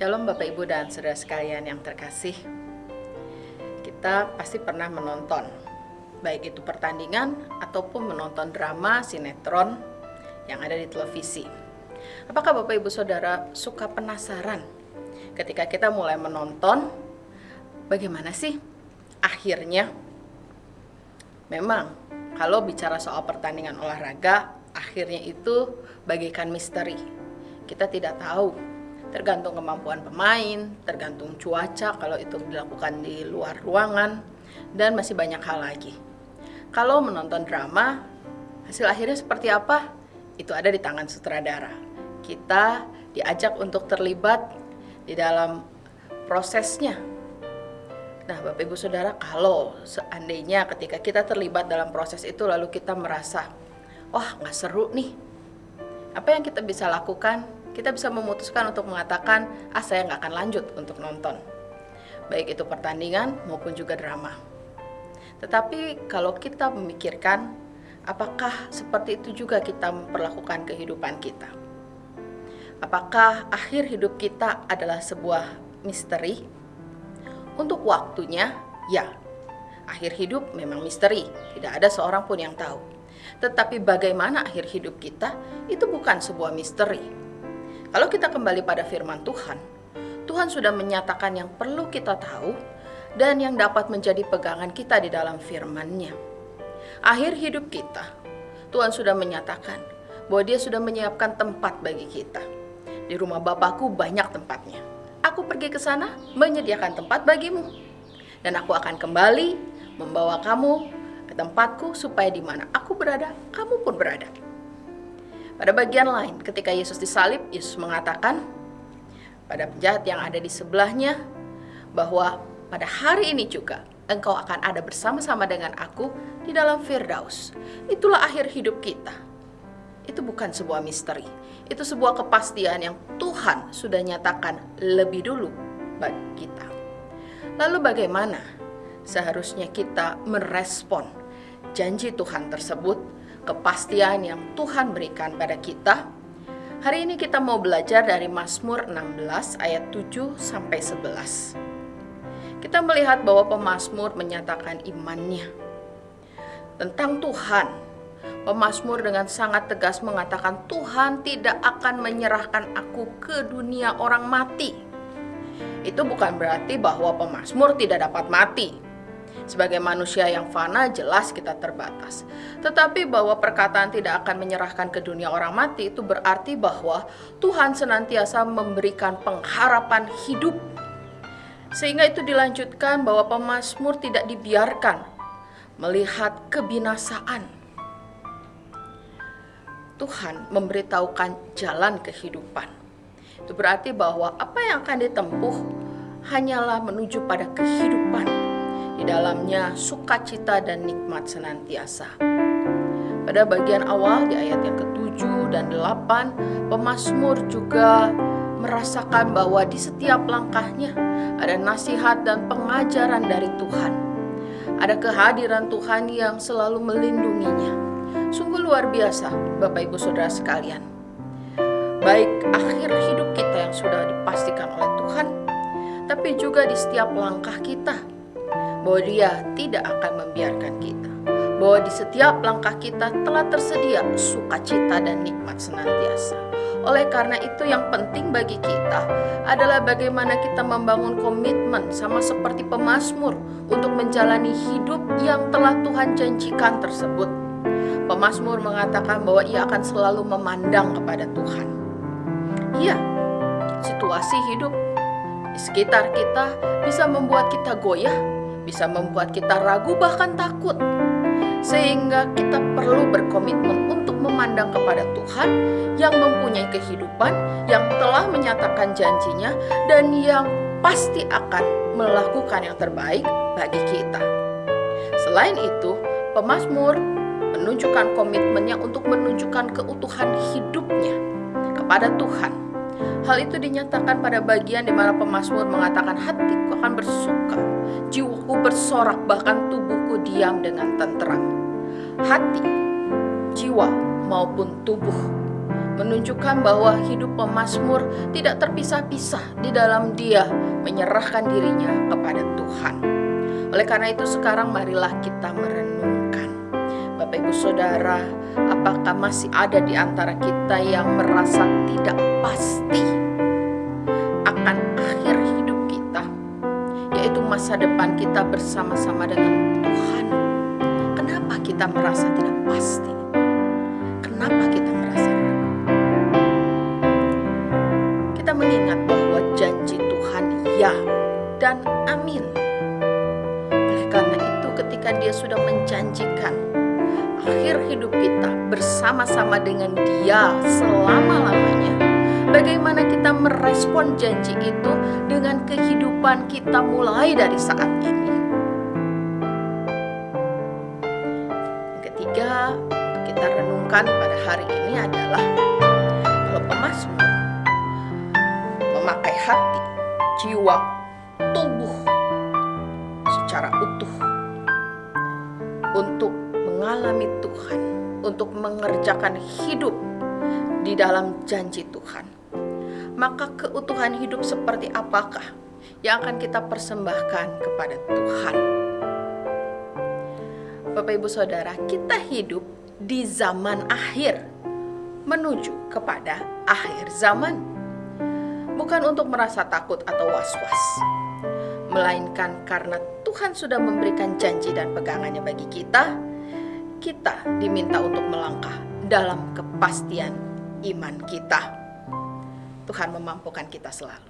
Shalom Bapak Ibu dan Saudara sekalian yang terkasih. Kita pasti pernah menonton, baik itu pertandingan ataupun menonton drama, sinetron yang ada di televisi. Apakah Bapak Ibu Saudara suka penasaran ketika kita mulai menonton, bagaimana sih akhirnya? Memang kalau bicara soal pertandingan olahraga, akhirnya itu bagaikan misteri. Kita tidak tahu, tergantung kemampuan pemain, tergantung cuaca kalau itu dilakukan di luar ruangan, dan masih banyak hal lagi. Kalau menonton drama, hasil akhirnya seperti apa? Itu ada di tangan sutradara. Kita diajak untuk terlibat di dalam prosesnya. Nah, Bapak Ibu Saudara, kalau seandainya ketika kita terlibat dalam proses itu lalu kita merasa, wah nggak seru nih, apa yang kita bisa lakukan? Kita bisa memutuskan untuk mengatakan, saya nggak akan lanjut untuk nonton. Baik itu pertandingan maupun juga drama. Tetapi kalau kita memikirkan, apakah seperti itu juga kita memperlakukan kehidupan kita? Apakah akhir hidup kita adalah sebuah misteri? Untuk waktunya, ya. Akhir hidup memang misteri, tidak ada seorang pun yang tahu. Tetapi bagaimana akhir hidup kita, itu bukan sebuah misteri. Kalau kita kembali pada firman Tuhan, Tuhan sudah menyatakan yang perlu kita tahu dan yang dapat menjadi pegangan kita di dalam firman-Nya. Akhir hidup kita, Tuhan sudah menyatakan bahwa Dia sudah menyiapkan tempat bagi kita. Di rumah Bapakku banyak tempatnya. Aku pergi ke sana menyediakan tempat bagimu. Dan aku akan kembali membawa kamu ke tempatku supaya di mana aku berada, kamu pun berada. Pada bagian lain, ketika Yesus disalib, Yesus mengatakan pada penjahat yang ada di sebelahnya bahwa pada hari ini juga engkau akan ada bersama-sama dengan aku di dalam Firdaus. Itulah akhir hidup kita. Itu bukan sebuah misteri. Itu sebuah kepastian yang Tuhan sudah nyatakan lebih dulu bagi kita. Lalu bagaimana seharusnya kita merespon janji Tuhan tersebut, kepastian yang Tuhan berikan pada kita? Hari ini kita mau belajar dari Mazmur 16 ayat 7 sampai 11. Kita melihat bahwa pemazmur menyatakan imannya tentang Tuhan. Pemazmur dengan sangat tegas mengatakan, Tuhan tidak akan menyerahkan aku ke dunia orang mati. Itu bukan berarti bahwa pemazmur tidak dapat mati. Sebagai manusia yang fana, jelas kita terbatas. Tetapi bahwa perkataan tidak akan menyerahkan ke dunia orang mati itu berarti bahwa Tuhan senantiasa memberikan pengharapan hidup. Sehingga itu dilanjutkan bahwa pemazmur tidak dibiarkan melihat kebinasaan. Tuhan memberitahukan jalan kehidupan. Itu berarti bahwa apa yang akan ditempuh hanyalah menuju pada kehidupan. Di dalamnya sukacita dan nikmat senantiasa. Pada bagian awal di ayat yang ke-7 dan 8, pemazmur juga merasakan bahwa di setiap langkahnya ada nasihat dan pengajaran dari Tuhan. Ada kehadiran Tuhan yang selalu melindunginya. Sungguh luar biasa Bapak Ibu Saudara sekalian. Baik akhir hidup kita yang sudah dipastikan oleh Tuhan, tapi juga di setiap langkah kita, bahwa Dia tidak akan membiarkan kita, bahwa di setiap langkah kita telah tersedia sukacita dan nikmat senantiasa. Oleh karena itu yang penting bagi kita adalah bagaimana kita membangun komitmen sama seperti pemazmur untuk menjalani hidup yang telah Tuhan janjikan tersebut. Pemazmur mengatakan bahwa ia akan selalu memandang kepada Tuhan. Iya, situasi hidup di sekitar kita bisa membuat kita goyah, bisa membuat kita ragu bahkan takut. Sehingga kita perlu berkomitmen untuk memandang kepada Tuhan yang mempunyai kehidupan, yang telah menyatakan janjinya, dan yang pasti akan melakukan yang terbaik bagi kita. Selain itu, pemazmur menunjukkan komitmennya untuk menunjukkan keutuhan hidupnya kepada Tuhan. Hal itu dinyatakan pada bagian di mana pemazmur mengatakan, hatiku akan bersuka, jiwaku bersorak, bahkan tubuhku diam dengan tenteram. Hati, jiwa maupun tubuh menunjukkan bahwa hidup pemazmur tidak terpisah-pisah di dalam dia menyerahkan dirinya kepada Tuhan. Oleh karena itu sekarang marilah kita merenungkan. Bapak Ibu Saudara, apakah masih ada di antara kita yang merasa tidak pasti akan akhir hidup kita, yaitu masa depan kita bersama-sama dengan Tuhan? Kenapa kita merasa tidak pasti? Kenapa kita merasa ragu? Kita mengingat bahwa janji Tuhan ya dan amin. Oleh karena itu ketika Dia sudah menjanjikan akhir hidup kita bersama-sama dengan Dia selama-lamanya, bagaimana kita merespon janji itu dengan kehidupan kita mulai dari saat ini? Yang ketiga, kita renungkan pada hari ini adalah kalau pemazmur memakai hati, jiwa, tubuh secara utuh untuk mengalami Tuhan, untuk mengerjakan hidup di dalam janji Tuhan, maka keutuhan hidup seperti apakah yang akan kita persembahkan kepada Tuhan? Bapak Ibu Saudara, kita hidup di zaman akhir, menuju kepada akhir zaman. Bukan untuk merasa takut atau was-was, melainkan karena Tuhan sudah memberikan janji dan pegangannya bagi kita, kita diminta untuk melangkah dalam kepastian iman kita. Tuhan memampukan kita selalu.